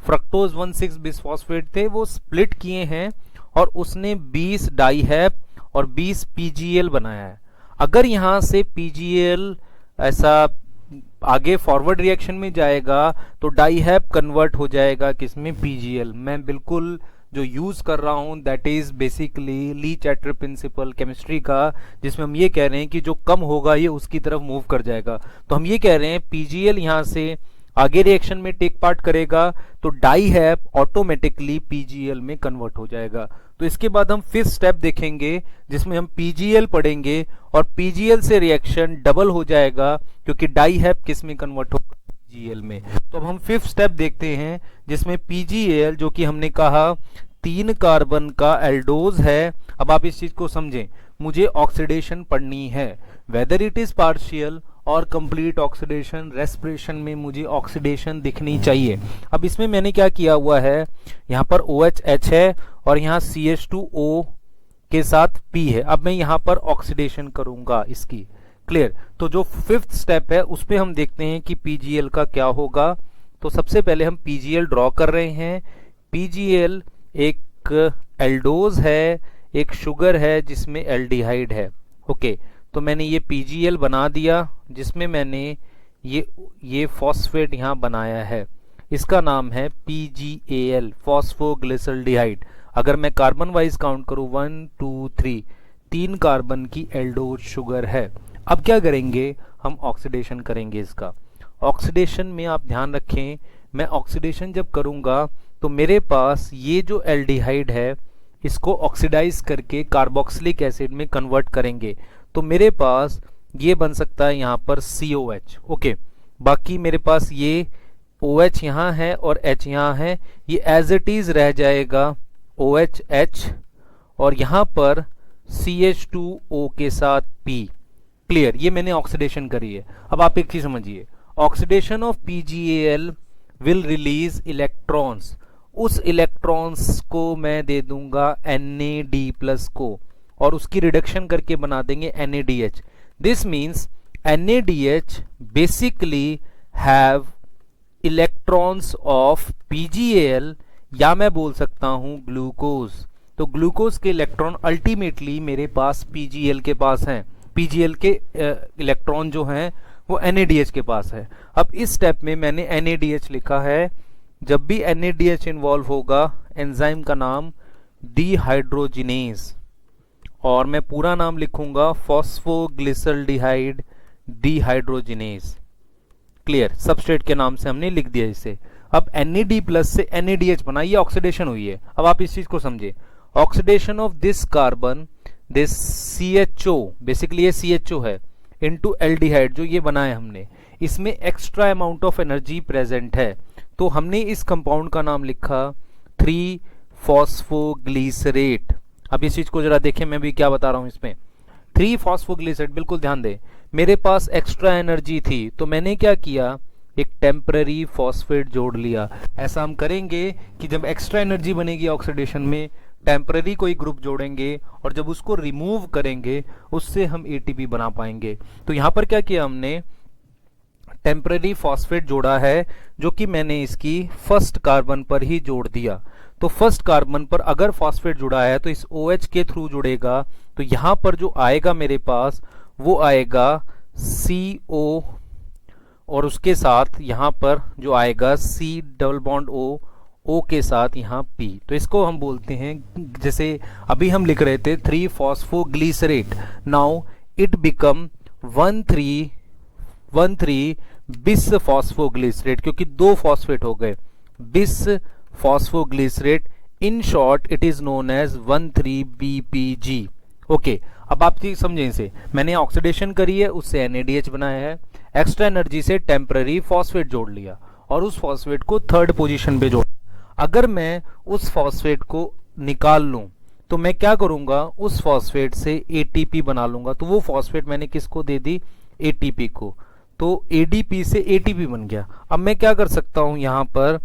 फ्रक्टोज 1,6 बिसफॉस्फेट थे, वो स्प्लिट किए हैं और उसने 20 डाईहैप और 20 PgAl बनाया है। अगर यहां से PgAl ऐसा आगे फॉरवर्ड रिएक्शन में जाएगा तो डाईहैप कन्वर्ट हो जाएगा किसमें, PgAl। मैं बिल्कुल जो यूज कर रहा हूं that is basically Le Chatelier principle chemistry का, जिसमें हम ये कह रहे हैं कि जो कम होगा ये उसकी तरफ मूव कर जाएगा। तो हम ये कह रहे हैं PgAl यहां से आगे रिएक्शन में टेक पार्ट करेगा तो डाईहैप ऑटोमेटिकली PgAl में कन्वर्ट हो जाएगा। तो इसके बाद हम 5th स्टेप देखेंगे जिसमें हम PgAl पढ़ेंगे और PgAl से रिएक्शन डबल हो जाएगा क्योंकि डाईहैप किस में कन्वर्ट होगा, PgAl में। तो अब हम 5th स्टेप देखते हैं जिसमें PgAl जो कि हमने कहा 3 कार्बन का एल्डोज है। अब आप इस चीज को समझें, मुझे ऑक्सीडेशन पढ़नी है, वेदर इट इज पार्शियल और कंप्लीट ऑक्सीडेशन, रेस्पिरेशन में मुझे ऑक्सीडेशन दिखनी चाहिए। अब इसमें मैंने क्या किया हुआ है, यहाँ पर OH है और यहाँ CH2O के साथ P है। अब मैं यहाँ पर ऑक्सीडेशन करूंगा इसकी। क्लियर। तो जो 5th स्टेप है उस पे हम देखते हैं कि PgAl का क्या होगा। तो सबसे पहले हम PgAl ड्रॉ कर रहे हैं। PgAl एक एल्डोज है, एक शुगर है जिसमें एल्डिहाइड है। ओके, तो मैंने ये PgAl बना दिया जिसमें मैंने ये फॉस्फेट यहाँ बनाया है, इसका नाम है PgAl, फॉस्फोग्लिसरल्डिहाइड। अगर मैं कार्बन वाइज काउंट करूँ 1 2 3, 3 कार्बन की एल्डोज शुगर है। अब क्या करेंगे, हम ऑक्सीडेशन करेंगे इसका। ऑक्सीडेशन में आप ध्यान रखें, मैं ऑक्सीडेशन जब करूंगा तो मेरे पास ये जो एल्डिहाइड है इसको ऑक्सीडाइज करके कार्बोक्सिलिक एसिड में कन्वर्ट करेंगे, तो मेरे पास ये बन सकता है यहाँ पर COH। ओके, बाकी मेरे पास ये OH यहाँ है और H यहाँ है, ये एज इट इज रह जाएगा OHH, और यहाँ पर CH2O के साथ P। क्लियर, ये मैंने ऑक्सीडेशन करी है। अब आप एक चीज समझिए, oxidation of PgAl will release electrons, उस इलेक्ट्रॉन्स को मैं दे दूंगा NAD+ को, और उसकी रिडक्शन करके बना देंगे NADH। This means NADH basically have electrons of PgAl, या मैं बोल सकता हूं ग्लूकोज। तो ग्लूकोज के इलेक्ट्रॉन अल्टीमेटली मेरे पास PgAl के पास हैं, PgAl के इलेक्ट्रॉन जो हैं वो NADH के पास है। अब इस स्टेप में मैंने NADH लिखा है, जब भी NADH इन्वॉल्व होगा एंजाइम का नाम डिहाइड्रोजिनेज, और मैं पूरा नाम लिखूंगा फॉस्फोग्लिसरल्डिहाइड डिहाइड्रोजिनेज। क्लियर, सबस्ट्रेट के नाम से हमने लिख दिया इसे। अब NAD+ से NADH बना, ये ऑक्सीडेशन हुई है। अब आप इस चीज को समझे, oxidation of this carbon, this CHO, basically ये CHO है, इनटू एल्डिहाइड जो ये बनाया हमने, इसमें extra amount of energy present है, तो हमने इस कंपाउंड का नाम लिखा 3-फॉस्फोग्लिसरेट। अब इस चीज को जरा देखें, मैं भी क्या बता रहा हूं इसमें। 3-फॉस्फोग्लिसरेट, बिल्कुल ध्यान दें, मेरे पास एक्स्ट्रा एनर्जी थी तो मैंने क्या किया, एक टेम्पररी फॉस्फेट जोड़ लिया। ऐसा हम करेंगे कि जब एक्स्ट्रा एनर्जी बनेगी ऑक्सीडेशन में, टेम्पररी कोई ग्रुप जोड़ेंगे, और जब उसको रिमूव करेंगे उससे हम ATP बना पाएंगे। तो यहां पर क्या किया हमने, टेम्पररी फॉस्फेट जोड़ा है, जो कि मैंने इसकी फर्स्ट कार्बन पर ही जोड़ दिया। तो फर्स्ट कार्बन पर अगर फॉस्फेट जुड़ा है तो इस OH के थ्रू जुड़ेगा, तो यहां पर जो आएगा मेरे पास वो आएगा CO, और उसके साथ यहां पर जो आएगा C+O, O के साथ यहाँ P। तो इसको हम बोलते हैं, जैसे अभी हम लिख रहे थे three phosphoglycerate, now it become 1,3 bisphosphoglycerate, क्योंकि 2 फॉस्फेट हो गए, bisphosphoglycerate. In short it is known as 1,3-BPG। Okay, अब आप चीज समझें इसे, मैंने ऑक्सीडेशन करी है, उससे NADH बनाया है, एक्स्ट्रा एनर्जी से टेम्पररी फॉस्फेट जोड़ लिया, और उस फॉस्फेट को थर्ड पोजीशन पे जोड़। अगर मैं उस फॉस्फेट को निकाल लूं तो मैं क्या करूंगा, उस फॉस्फेट से ATP बना लूंगा। तो वो फॉस्फेट मैंने किसको दे दी, ATP को, तो ADP से ATP बन गया। अब मैं क्या कर सकता हूं, यहां पर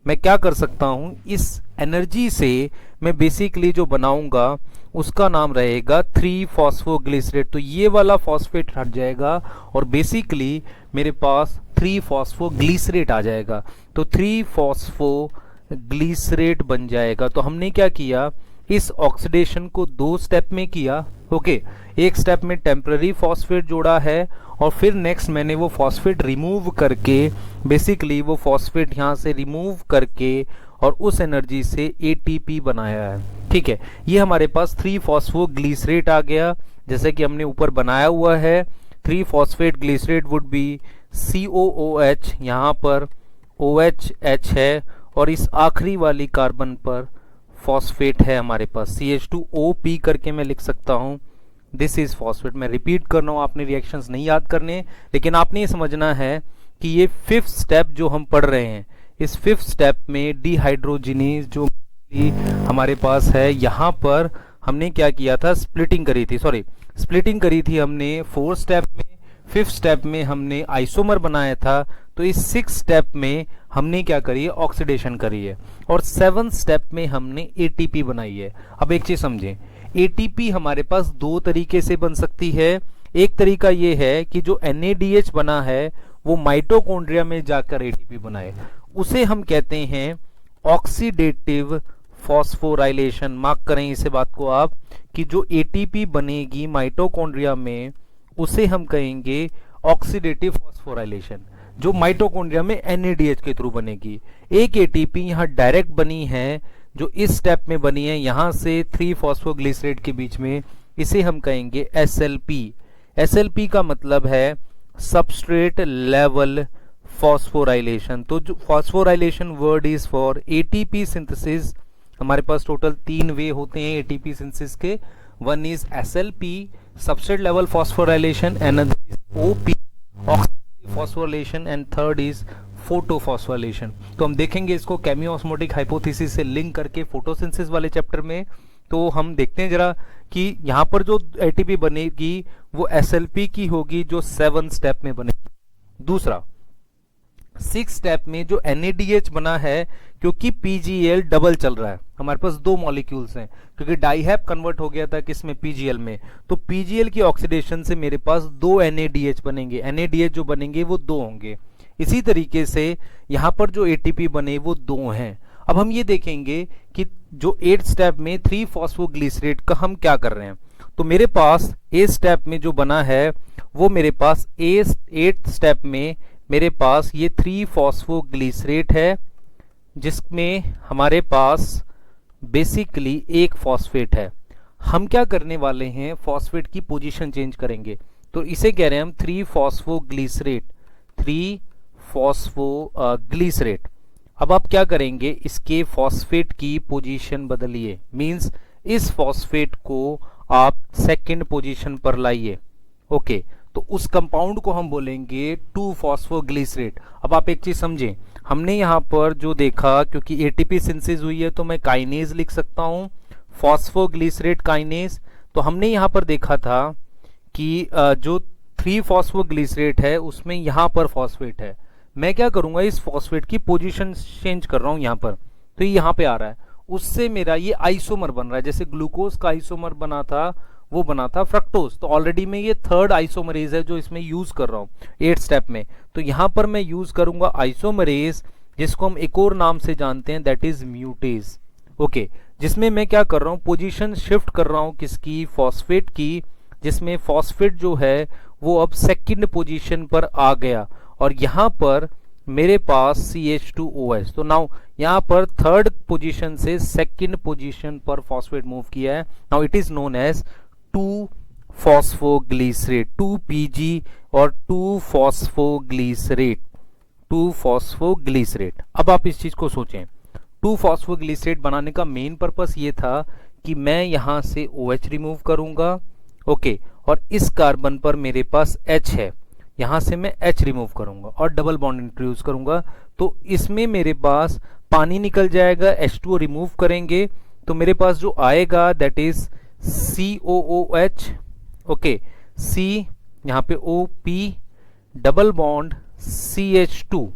मैं क्या कर सकता हूं, इस एनर्जी से मैं बेसिकली जो बनाऊंगा उसका नाम रहेगा 3-फॉस्फोग्लिसरेट। तो ये वाला फॉस्फेट हट जाएगा और बेसिकली मेरे पास 3-फॉस्फोग्लिसरेट आ जाएगा, तो 3-फॉस्फोग्लिसरेट बन जाएगा। तो हमने क्या किया, इस ऑक्सीडेशन को 2 स्टेप में किया। ओके, एक स्टेप में टेम्पररी फॉस्फेट जोड़ा है, और फिर नेक्स्ट मैंने वो फॉस्फेट रिमूव करके, बेसिकली वो फॉस्फेट यहाँ से रिमूव करके और उस एनर्जी से ATP बनाया है। ठीक है, ये हमारे पास 3-फॉस्फोग्लिसरेट आ गया, जैसे कि हमने ऊपर बनाया हुआ है। 3-फॉस्फेट ग्लिसरेट वुड बी COOH, यहाँ पर OHH है, और इस आखिरी वाली कार्बन पर फॉस्फेट है हमारे पास, CH2OP करके मैं लिख सकता हूँ, दिस इज फॉस्फेट। मैं रिपीट कर रहा हूँ, आपने रिएक्शंस नहीं याद करने, लेकिन आपने ये समझना है कि ये 5th स्टेप जो हम पढ़ रहे हैं, इस 5th स्टेप में डिहाइड्रोजिनेज जो हमारे पास है, यहाँ पर हमने क्या किया था, स्प्लिटिंग करी थी हमने 4th स्टेप में। 5th स्टेप में हमने आइसोमर बनाया था, तो इस 6th स्टेप में हमने क्या करी है, ऑक्सीडेशन करी है, और 7th स्टेप में हमने ATP बनाई है। अब एक चीज समझें, ATP हमारे पास 2 तरीके से बन सकती है। एक तरीका ये है कि जो NADH बना है वो माइटोकॉन्ड्रिया में जाकर ATP बनाए, उसे हम कहते हैं ऑक्सीडेटिव फॉस्फोराइलेशन। मार्क करें इसे बात को आप, कि जो ATP बनेगी माइटोकॉन्ड्रिया में उसे हम कहेंगे ऑक्सीडेटिव फॉस्फोराइलेशन जो माइटोकॉन्ड्रिया में NADH के थ्रू बनेगी। एक एटीपी यहाँ डायरेक्ट बनी है जो इस स्टेप में बनी है यहाँ से 3 फॉस्फोग्लिसरेट के बीच में, इसे हम कहेंगे SLP। SLP का मतलब है सबस्ट्रेट लेवल फॉस्फोराइलेशन। तो जो phosphorylation word is for ATP synthesis. हमारे पास टोटल 3 वे होते हैं ATP सिंथेसिस के। One is SLP substrate level phosphorylation, another is OP oxidative phosphorylation and third is photophosphorylation. तो हम देखेंगे इसको केमियोस्मोटिक हाइपोथेसिस से लिंक करके फोटोसिंथेसिस वाले चैप्टर में। तो हम देखते हैं जरा कि यहाँ पर जो ATP बनेगी वो SLP की होगी जो 7 स्टेप में बनेगी। दूसरा 6 स्टेप में जो NADH बना है क्योंकि PGL डबल चल रहा है, हमारे पास 2 मॉलिक्यूल्स हैं, क्योंकि डाइहैप कन्वर्ट हो गया था किसमें, PGL में। तो PGL की ऑक्सीडेशन से मेरे पास 2 NADH बनेंगे, NADH जो बनेंगे वो 2 होंगे। इसी तरीके से यहाँ पर जो ATP बने वो 2 हैं। अब हम ये देखेंगे कि जो 8 स्टेप में 3 फॉस्फोग्लिसरेट का हम क्या कर रहे हैं। तो मेरे पास 8 स्टेप में जो बना है वो मेरे पास 8 स्टेप में मेरे पास ये 3 फॉस्फोग्लिसरेट है जिसमें हमारे पास बेसिकली एक फॉस्फेट है। हम क्या करने वाले हैं, फॉस्फेट की पोजीशन चेंज करेंगे। तो इसे कह रहे हैं हम 3 फॉस्फोग्लिसरेट, 3 फॉस्फोग्लिसरेट। अब आप क्या करेंगे, इसके फॉस्फेट की पोजीशन बदलिए, मींस इस फॉस्फेट को आप सेकंड पोजीशन पर लाइए। ओके, तो उस कंपाउंड को हम बोलेंगे 2 फॉस्फोग्लिसरेट। अब आप एक चीज समझें, हमने यहाँ पर जो देखा, क्योंकि ATP सिंथेसिस हुई है तो मैं काइनेज लिख सकता हूँ, फॉस्फोग्लिसरेट काइनेज। तो हमने यहाँ पर देखा था कि जो 3 फॉस्फोग्लिसरेट है उसमें यहाँ पर फॉस्फेट है। मैं क्या करूंगा, इस फॉस्फेट की पोजीशन चेंज कर रहा हूं यहाँ पर, तो ये यहाँ पे आ रहा है, उससे मेरा ये आइसोमर बन रहा है। जैसे ग्लूकोज का आइसोमर बना था, वो बना था फ्रक्टोज। तो ऑलरेडी मैं ये 3rd आइसोमरेज है जो इसमें यूज कर रहा हूँ 8 स्टेप में। तो यहाँ पर मैं यूज करूंगा आइसोमरेज, जिसको हम एक और नाम से जानते हैं, दैट इज म्यूटेज। ओके, जिसमें मैं क्या कर रहा हूँ, पोजीशन शिफ्ट कर रहा हूँ किसकी, फॉस्फेट की, जिसमें फॉस्फेट जो है वो अब सेकंड पोजीशन पर आ गया और यहाँ पर मेरे पास CH2OH। तो नाउ यहाँ पर 3rd पोजीशन से सेकंड पोजीशन पर फॉस्फेट मूव किया है। Now it is known as 2 phosphoglycerate, 2PG और 2 फॉस्फोग्लिसरेट, 2 फॉस्फोग्लिसरेट। अब आप इस चीज को सोचें, 2 फॉस्फोग्लिसरेट बनाने का मेन पर्पस ये था कि मैं यहां से OH रिमूव करूंगा। ओके, और इस कार्बन पर मेरे पास H है, यहां से मैं H रिमूव करूंगा और डबल बॉन्ड इंट्रोड्यूस करूंगा। तो इसमें मेरे पास पानी निकल जाएगा, H2O रिमूव करेंगे तो मेरे पास जो आएगा that is COOH। Okay, C यहाँ पे OP डबल बॉन्ड CH2,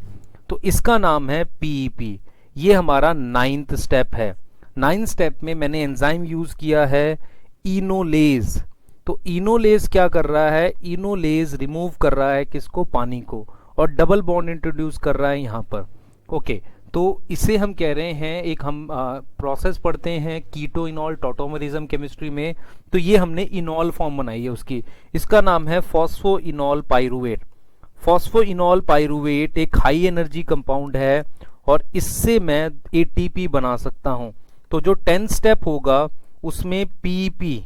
तो इसका नाम है PEP। ये हमारा 9th स्टेप है। 9th स्टेप में मैंने एंजाइम यूज किया है इनोलेज। तो इनोलेज क्या कर रहा है, इनोलेज रिमूव कर रहा है किसको, पानी को, और डबल बॉन्ड इंट्रोड्यूस कर रहा है यहाँ पर। ओके, तो इसे हम कह रहे हैं, एक हम प्रोसेस पढ़ते हैं कीटो इनॉल टॉटोमरिज्म केमिस्ट्री में। तो ये हमने इनॉल फॉर्म बनाई है उसकी, इसका नाम है फॉस्फो इनॉल पाइरुवेट। फॉस्फो इनॉल पाइरुवेट एक हाई एनर्जी कंपाउंड है और इससे मैं ATP बना सकता हूं। तो जो 10th स्टेप होगा उसमें PEP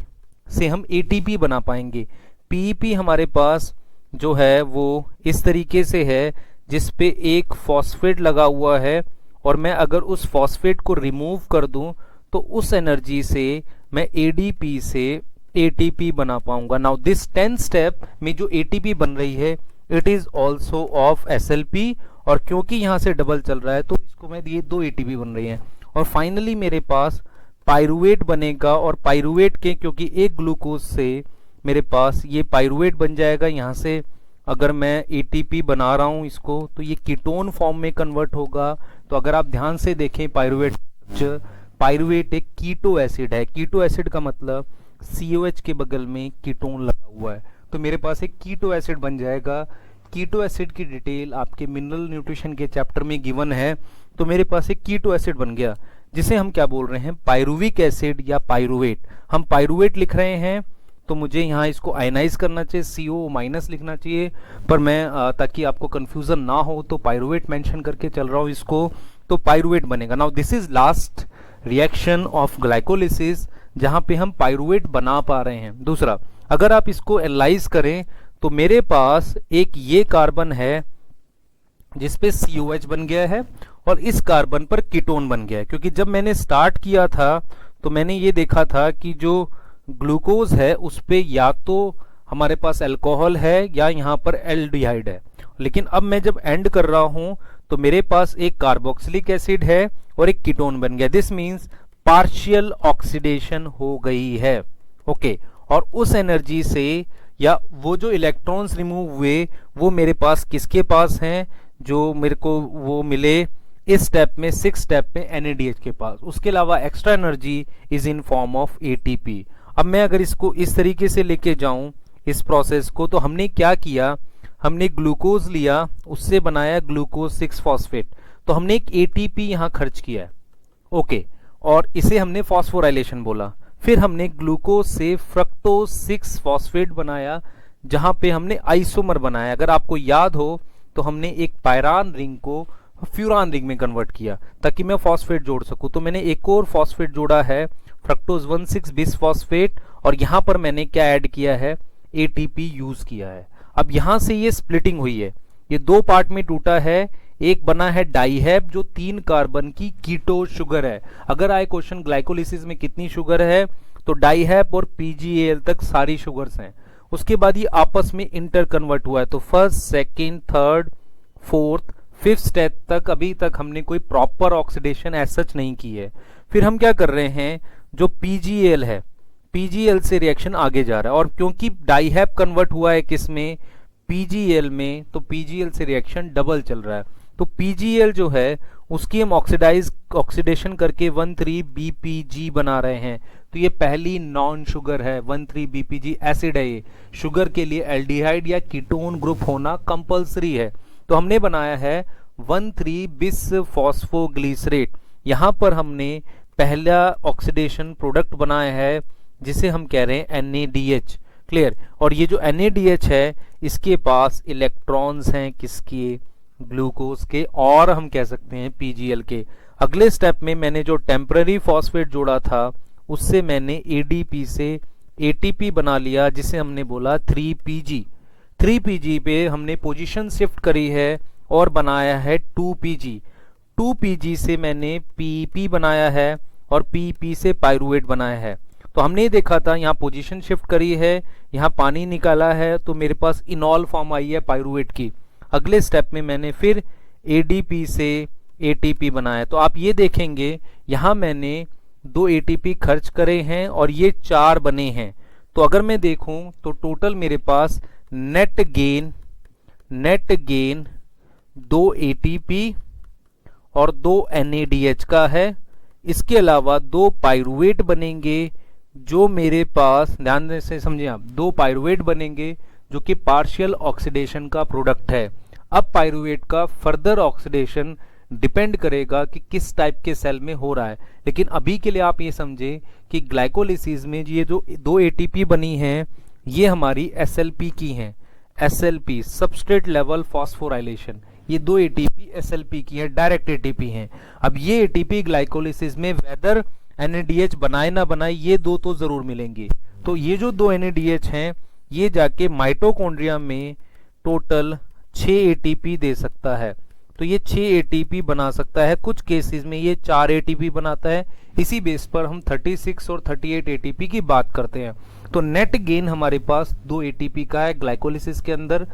से हम ATP बना पाएंगे। PEP हमारे पास जो है वो इस तरीके से है, जिस पे एक फॉस्फेट लगा हुआ है और मैं अगर उस फॉस्फेट को रिमूव कर दूं तो उस एनर्जी से मैं ADP से ATP बना पाऊंगा। नाउ दिस 10th स्टेप में जो ATP बन रही है it is also of SLP, और क्योंकि यहां से डबल चल रहा है तो इसको मैं ये 2 ATP बन रही हैं। और फाइनली मेरे पास पाइरुवेट बनेगा, और पाइरुवेट के क्योंकि एक ग्लूकोज से मेरे पास ये पाइरुवेट बन जाएगा। यहाँ से अगर मैं ATP बना रहा हूँ इसको तो ये कीटोन फॉर्म में कन्वर्ट होगा। तो अगर आप ध्यान से देखें पाइरुवेट एक कीटो एसिड है। कीटो एसिड का मतलब COH के बगल में कीटोन लगा हुआ है, तो मेरे पास एक कीटो एसिड बन जाएगा। कीटो एसिड की डिटेल आपके मिनरल न्यूट्रिशन के चैप्टर में गिवन है। तो मेरे पास एक कीटो एसिड बन गया जिसे हम क्या बोल रहे हैं, पाइरुविक एसिड या पाइरुवेट। हम पाइरुवेट लिख रहे हैं तो मुझे यहाँ इसको आयनाइज करना चाहिए, CO माइनस लिखना चाहिए, पर मैं ताकि आपको कंफ्यूजन ना हो तो पायरुवेट मेंशन करके चल रहा हूँ इसको, तो पायरुवेट बनेगा। Now this is last reaction of glycolysis जहाँ पे हम पायरुवेट बना पा रहे हैं। दूसरा, अगर आप इसको एनालाइज करें तो मेरे पास एक ये कार्बन है जिसपे COH बन गया है और इस कार्बन पर कीटोन बन गया है, क्योंकि जब मैंने स्टार्ट किया था तो मैंने ये देखा था कि जो ग्लूकोज है उस पे या तो हमारे पास अल्कोहल है या यहाँ पर एल्डिहाइड है, लेकिन अब मैं जब एंड कर रहा हूं तो मेरे पास एक कार्बोक्सिलिक एसिड है और एक कीटोन बन गया। दिस मीन्स पार्शियल ऑक्सीडेशन हो गई है। ओके, और उस एनर्जी से या वो जो इलेक्ट्रॉन्स रिमूव हुए वो मेरे पास किसके पास हैं, जो मेरे को वो मिले इस स्टेप में, 6 स्टेप में NADH के पास। उसके अलावा extra energy is in form of ATP। अब मैं अगर इसको इस तरीके से लेके जाऊं इस प्रोसेस को, तो हमने क्या किया, हमने ग्लूकोज लिया, उससे बनाया ग्लूकोज 6 फॉस्फेट, तो हमने एक ATP यहां खर्च किया है। ओके, और इसे हमने फॉस्फोराइलेशन बोला। फिर हमने ग्लूकोज से फ्रक्टोज 6 फॉस्फेट बनाया जहां पे हमने आइसोमर बनाया। अगर आपको याद हो तो हमने एक पायरान रिंग को फ्यूरान रिंग में कन्वर्ट किया ताकि मैं फॉस्फेट जोड़ सकूं। तो मैंने एक और फॉस्फेट जोड़ा है, फ्रक्टोज 1,6 बिस फॉस्फेट, और यहां पर मैंने क्या ऐड किया है, ATP यूज किया है। अब यहां से ये स्प्लिटिंग हुई है, ये 2 पार्ट में टूटा है। एक बना है डाइहेप जो 3 कार्बन की कीटो शुगर है। अगर आए क्वेश्चन ग्लाइकोलिसिस में कितनी शुगर है, तो डाइहेप और PgAl तक सारी शुगर्स हैं। उसके बाद ये आपस में इंटर कन्वर्ट हुआ है, तो first, second, third, fourth, 5th step तक अभी तक हमने कोई प्रॉपर ऑक्सीडेशन एज सच नहीं की है। फिर हम क्या कर रहे हैं, जो PgAl है, PgAl से रिएक्शन आगे जा रहा है, और क्योंकि डाइहेप कन्वर्ट हुआ है किसमें, PgAl में, तो PgAl से रिएक्शन डबल चल रहा है। तो PgAl जो है उसकी हम ऑक्सीडेशन करके 1,3-BPG बना रहे हैं। तो ये पहली नॉन शुगर है, 1,3-BPG एसिड है। ये शुगर के लिए एल्डिहाइड या कीटोन ग्रुप होना कंपलसरी है। तो हमने बनाया है 1,3-बिस फॉस्फोग्लिसरेट। यहाँ पर हमने पहला ऑक्सीडेशन प्रोडक्ट बनाया है जिसे हम कह रहे हैं NADH। क्लियर? और ये जो NADH है इसके पास इलेक्ट्रॉन्स हैं किसके, ग्लूकोज के, और हम कह सकते हैं PgAl के। अगले स्टेप में मैंने जो टेम्पररी फॉस्फेट जोड़ा था उससे मैंने ADP से ATP बना लिया जिसे हमने बोला 3PG। 3PG पे हमने पोजीशन शिफ्ट करी है और बनाया है 2PG। 2PG से मैंने PP बनाया है और PP से पायरुवेट बनाया है। तो हमने देखा था यहाँ पोजीशन शिफ्ट करी है, यहाँ पानी निकाला है, तो मेरे पास इनॉल फॉर्म आई है पायरुवेट की। अगले स्टेप में मैंने फिर ADP से ATP बनाया। तो आप ये देखेंगे यहाँ मैंने 2 ATP खर्च करे हैं और ये 4 बने हैं। तो अगर मैं देखूं तो टोटल मेरे पास नेट गेन 2 ATP और 2 NADH का है। इसके अलावा 2 पायरुवेट बनेंगे जो मेरे पास, ध्यान से समझिए आप, 2 पायरुवेट बनेंगे जो कि पार्शियल ऑक्सीडेशन का प्रोडक्ट है। अब पायरुवेट का फर्दर ऑक्सीडेशन डिपेंड करेगा कि किस टाइप के सेल में हो रहा है, लेकिन अभी के लिए आप ये समझे कि ग्लाइकोलिसिस में ये जो 2 ATP बनी हैं ये हमारी SLP की हैं। SLP सबस्ट्रेट लेवल फॉस्फोराइलेशन, ये 2 ATP SLP की है, डायरेक्ट ATP हैं। अब ये ATP ग्लाइकोलिसिस में वेदर NADH बनाए ना बनाए ये 2 तो जरूर मिलेंगे। तो ये जो 2 NADH हैं ये जाके माइटोकॉन्ड्रिया में टोटल 6 ATP दे सकता है। तो ये 6 ATP बना सकता है, कुछ केसेस में ये 4 ATP बनाता है। इसी बेस पर हम 36 और 38 ATP की बात करते हैं। तो नेट गेन हमारे पास 2 ATP का है ग्लाइकोलिसिस के अंदर।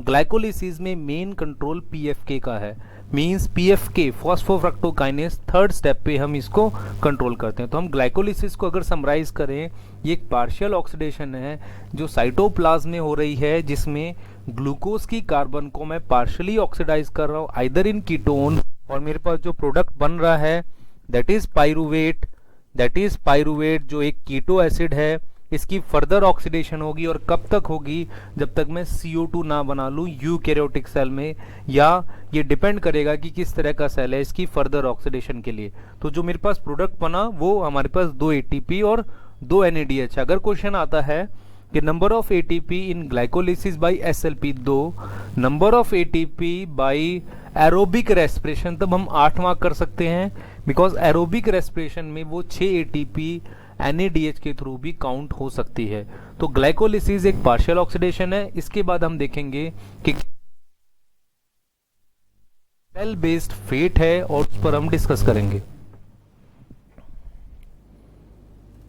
ग्लाइकोलिसिस में मेन कंट्रोल PFK का है, मींस PFK फॉस्फोफ्रक्टोकाइनेस 3rd स्टेप पे हम इसको कंट्रोल करते हैं। तो हम ग्लाइकोलिसिस को अगर समराइज करें, ये एक पार्शियल ऑक्सीडेशन है जो साइटोप्लाज्म में हो रही है, जिसमें ग्लूकोज की कार्बन को मैं पार्शियली ऑक्सीडाइज कर रहा हूँ आइदर इन कीटोन, और मेरे पास जो प्रोडक्ट बन रहा है दैट इज पायरुवेट जो एक कीटो एसिड है। इसकी फर्दर ऑक्सीडेशन होगी, और कब तक होगी, जब तक मैं CO2 ना बना लूँ यूकैरियोटिक सेल में, या ये डिपेंड करेगा कि किस तरह का सेल है इसकी फर्दर ऑक्सीडेशन के लिए। तो जो मेरे पास प्रोडक्ट बना वो हमारे पास 2 ATP और 2 NADH। अगर क्वेश्चन आता है कि number of ATP in glycolysis by SLP 2, number of ATP by aerobic respiration, तब हम 8 मार्क कर सकते हैं बिकॉज एरोबिक रेस्पिरेशन में वो 6 एटीपी NADH के थ्रू भी काउंट हो सकती है। तो ग्लाइकोलिसिस एक पार्शियल ऑक्सीडेशन है। इसके बाद हम देखेंगे कि सेल बेस्ड फेट है और उस पर हम डिस्कस करेंगे।